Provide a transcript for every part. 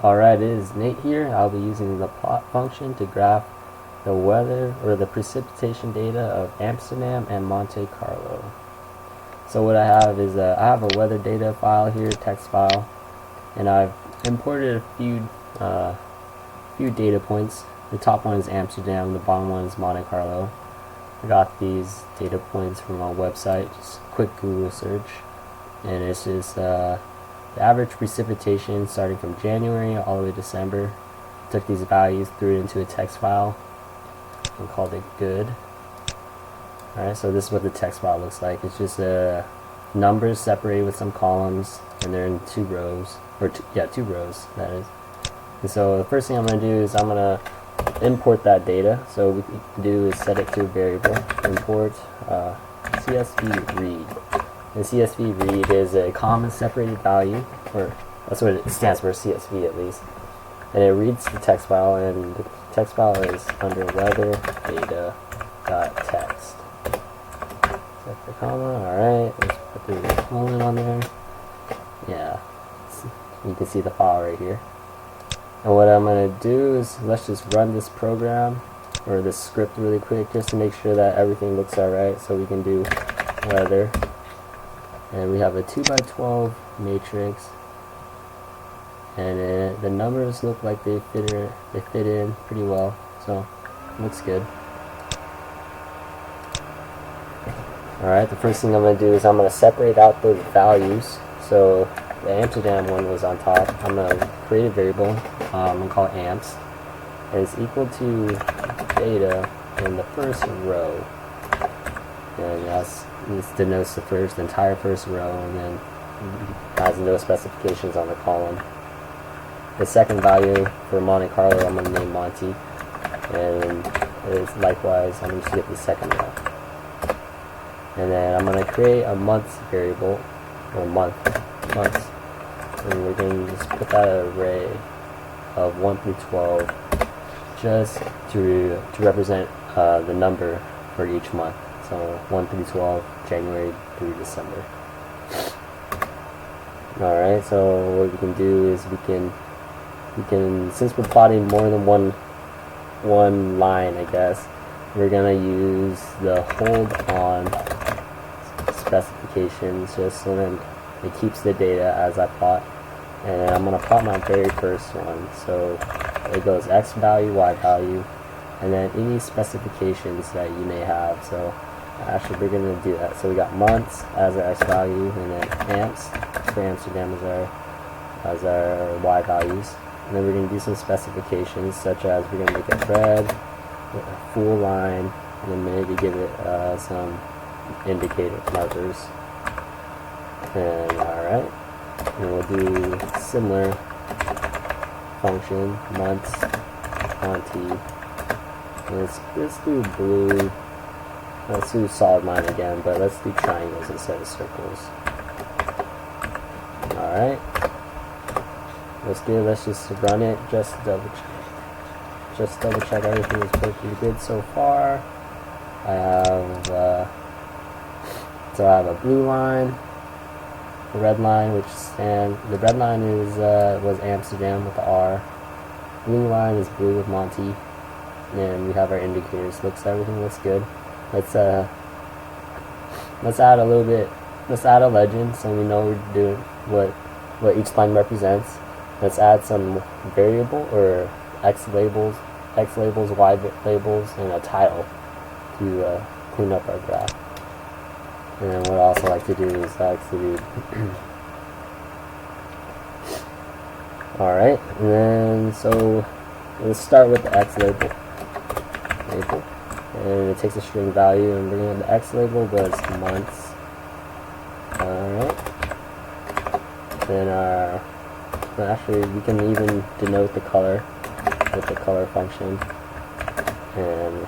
Alright, it is Nate here. I'll be using the plot function to graph the weather or the precipitation data of Amsterdam and Monte Carlo. So what I have is I have a weather data file here, text file, and I've imported a few data points. The top one is Amsterdam, the bottom one is Monte Carlo. I got these data points from a website, just a quick Google search, and it's just the average precipitation starting from January all the way to December. Took these values, threw it into a text file, and called it good. Alright, so this is what the text file looks like. It's just numbers separated with some columns, and they're in two rows, or two rows, that is. And so the first thing I'm going to do is I'm going to import that data. So what we can do is set it to a variable, import CSV read. And CSV read is a common separated value, or that's what it stands for, CSV at least. And it reads the text file, and the text file is under weather data.text. Set the comma, alright, let's put the colon on there. Yeah, you can see the file right here. And what I'm going to do is, let's just run this program, or this script really quick, just to make sure that everything looks alright. So we can do weather. And we have a 2x12 matrix, and the numbers look like they fit in pretty well, so it looks good. Alright, the first thing I'm going to do is I'm going to separate out those values. So the Amsterdam one was on top. I'm going to create a variable, I'm going to call it amps, and it's equal to data in the first row. And this denotes the entire first row, and then has no specifications on the column. The second value for Monte Carlo, I'm going to name Monty, and it's likewise, I'm going to get the second row. And then I'm going to create a months variable, or months, and we're going to just put that array of 1 through 12, just to represent the number for each month. So 1 through 12, January through December. Alright, so what we can do is we can, since we're plotting more than one line, I guess, we're gonna use the hold on specifications just so then it keeps the data as I plot. And I'm gonna plot my very first one. So it goes X value, Y value, and then any specifications that you may have. So actually we're going to do that. So we got months as our X value, and then amps for Amsterdam as our Y values. And then we're going to do some specifications, such as we're going to make it red, a full line, and then maybe give it some indicator markers. And alright, and we'll do similar function, months, Monty. Let's do blue. Let's do solid line again, but let's do triangles instead of circles. Alright. Let's just run it, just double check everything is perfectly good so far. I have a blue line, a red line, the red line was Amsterdam with the R. Blue line is blue with Monty. And we have our indicators. Everything looks good. Let's add a little bit. Let's add a legend so we know we're doing what each line represents. Let's add some variable or X labels, Y labels, and a title to clean up our graph. And then what I also like to do is alright, and then so let's start with the X label. And it takes a string value and bringing in the X label was months. Alright. Then actually we can even denote the color with the color function. And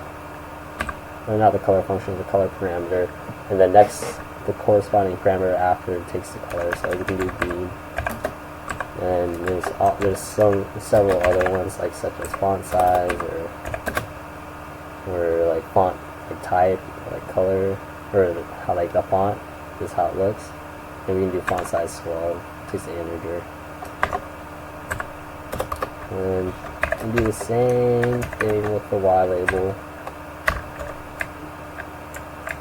not the color function, the color parameter. And then the corresponding parameter after it takes the color. So we can do green. And there's several other ones, like such as font size or like font, like type, like color, or how like the font is how it looks. And we can do font size 12, takes the integer. And do the same thing with the Y label.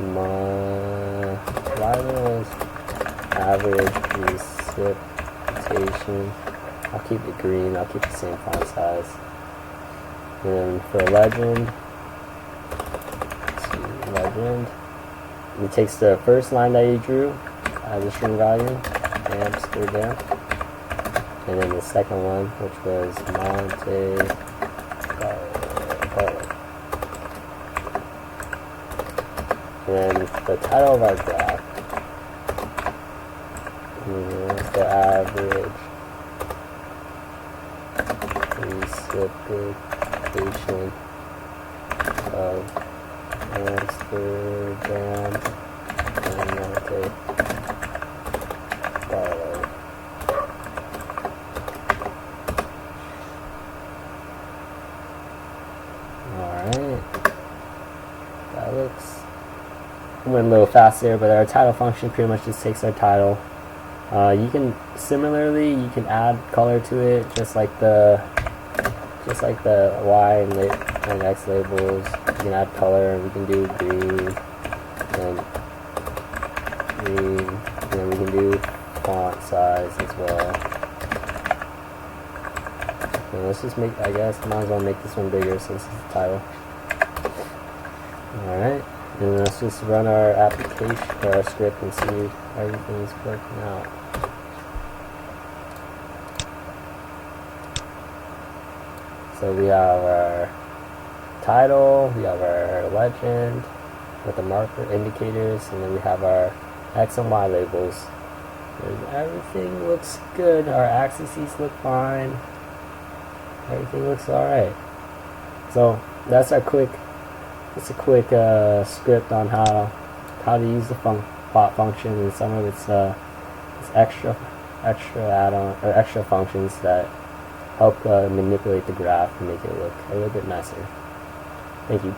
My Y label is average precipitation. I'll keep it green, I'll keep the same font size. And for legend, it takes the first line that you drew as a string value, Amsterdam, and then the second one, which was Monte Carlo. And then the title of our graph is the average precipitation of Amsterdam and Monte Carlo. Alright. That looks... went a little fast there, but our title function pretty much just takes our title. You can add color to it, just like the Y and X labels. You can add color. We can do green, and we can do font size as well. And let's just make, I guess, might as well make this one bigger since it's the title. Alright, and let's just run our application, or our script, and see if everything's working out. So we have our title, we have our legend with the marker indicators, and then we have our X and Y labels. And everything looks good. Our axes look fine. Everything looks alright. So that's a quick script on how to use the plot function and some of its extra add-on or extra functions that help manipulate the graph and make it look a little bit nicer. Thank you.